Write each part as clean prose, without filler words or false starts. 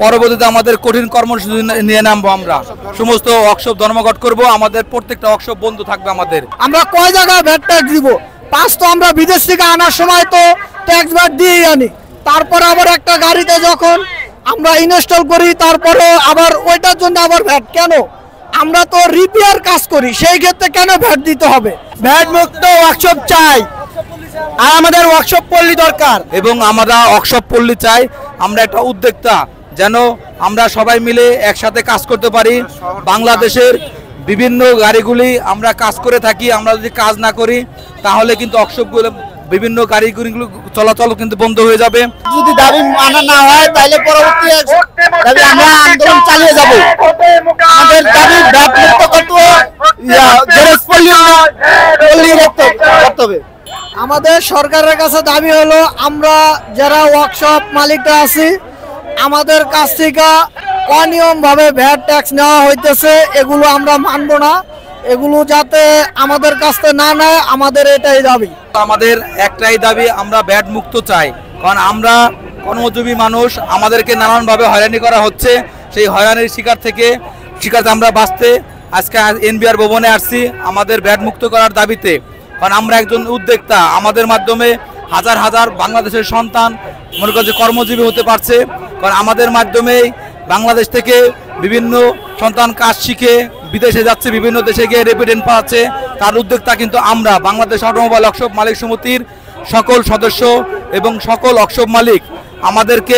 পরবর্তীতে আমাদের কঠিন কর্মসূচি নিয়ে নামবো। আমরা সমস্ত ওয়ার্কশপ ধর্মঘট করব, আমাদের প্রত্যেকটা ওয়ার্কশপ বন্ধ থাকবে। আমরা কয় জায়গায় ভ্যাট ট্যাক্স দিব? পাঁচ তো আমরা বিদেশ থেকে আনার সময় তো ট্যাক্স ভ্যাট দিয়েই আনি, তারপরে আবার একটা গাড়িতে যখন আমরা ইনস্টল করি তারপরে আবার ওইটার জন্য আবার ভ্যাট কেন? আমরা তো রিপেয়ার কাজ করি, সেই ক্ষেত্রে কেন ভ্যাট দিতে হবে? ভ্যাট মুক্ত ওয়ার্কশপ চাই, আর আমাদের ওয়ার্কশপ পল্লী দরকার, এবং আমরা ওয়ার্কশপ পল্লী চাই। আমরা একটা উদ্যোক্তা, যেন আমরা সবাই মিলে একসাথে কাজ করতে পারি। বাংলাদেশের বিভিন্ন গাড়িগুলি আমরা কাজ করে থাকি, আমরা যদি কাজ না করি তাহলে কিন্তু ওয়ার্কশপগুলো বিভিন্ন গাড়িগুলো চলাচল কিন্তু বন্ধ হয়ে যাবে। যদি দাবি মানা না হয় তাহলে পরবর্তী দাবি আমরা আন্দোলন চালিয়ে যাব। আমাদের দাবি ভ্যাট মুক্ত করতে হবে। আমাদের সরকারের কাছে দাবি হলো, আমরা যারা ওয়ার্কশপ মালিকরা আছি আমাদের কাছ থেকে অনিয়ম ভাবে ভ্যাট ট্যাক্স নেওয়া হইতেছে, এগুলো আমরা মানব না। এগুলো যাতে আমাদের কাছ থেকে না নেয়, আমাদের এটাই দাবি। আমাদের একটাই দাবি, আমরা ভ্যাট মুক্ত চাই। কারণ আমরা কর্মজীবী মানুষ, আমাদেরকে নানানভাবে হয়রানি করা হচ্ছে। সেই হয়রানির শিকার থেকে আমরা বাঁচতে আজকে এনবিআর ভবনে আসছি আমাদের ভ্যাট মুক্ত করার দাবিতে। কারণ আমরা একজন উদ্যোক্তা, আমাদের মাধ্যমে হাজার হাজার বাংলাদেশের সন্তান মনে করছে কর্মজীবী হতে পারছে। কারণ আমাদের মাধ্যমেই বাংলাদেশ থেকে বিভিন্ন সন্তান কাজ শিখে বিদেশে যাচ্ছে, বিভিন্ন দেশে গিয়ে রেপিডেন্ট পাচ্ছে। তার উদ্যোক্তা কিন্তু আমরা বাংলাদেশ অটোমোবাইল ওয়ার্কশপ মালিক সমিতির সকল সদস্য এবং সকল ওয়ার্কশপ মালিক। আমাদেরকে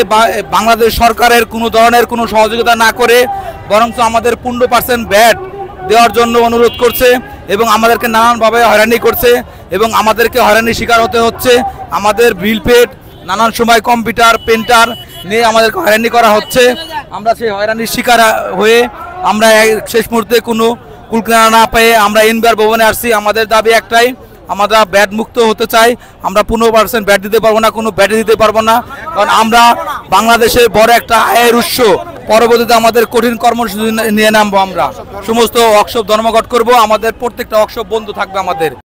বাংলাদেশ সরকারের কোনো ধরনের কোনো সহযোগিতা না করে বরঞ্চ আমাদের 15% ভ্যাট দেওয়ার জন্য অনুরোধ করছে এবং আমাদেরকে নানানভাবে হয়রানি করছে এবং আমাদেরকে হয়রানির শিকার হতে হচ্ছে। আমাদের বিল পেড, নানান সময় কম্পিউটার পেন্টার নিয়ে আমাদেরকে হয়রানি করা হচ্ছে। আমরা সেই হয়রানির শিকার হয়ে আমরা শেষ মুহূর্তে কোনো কুলকিনারা না পেয়ে আমরা এনবিআর ভবনে আসছি। আমাদের দাবি একটাই, আমরা ব্যাট মুক্ত হতে চাই। আমরা 15% ব্যাট দিতে পারবো না, কোনো ব্যাটে দিতে পারবো না, কারণ আমরা বাংলাদেশের বড় একটা আয়ের উৎস। পরবর্তীতে আমাদের কঠিন কর্মসূচি নিয়ে নামবো। আমরা সমস্ত ওয়ার্কশপ ধর্মঘট করব, আমাদের প্রত্যেকটা ওয়ার্কশপ বন্ধ থাকবে।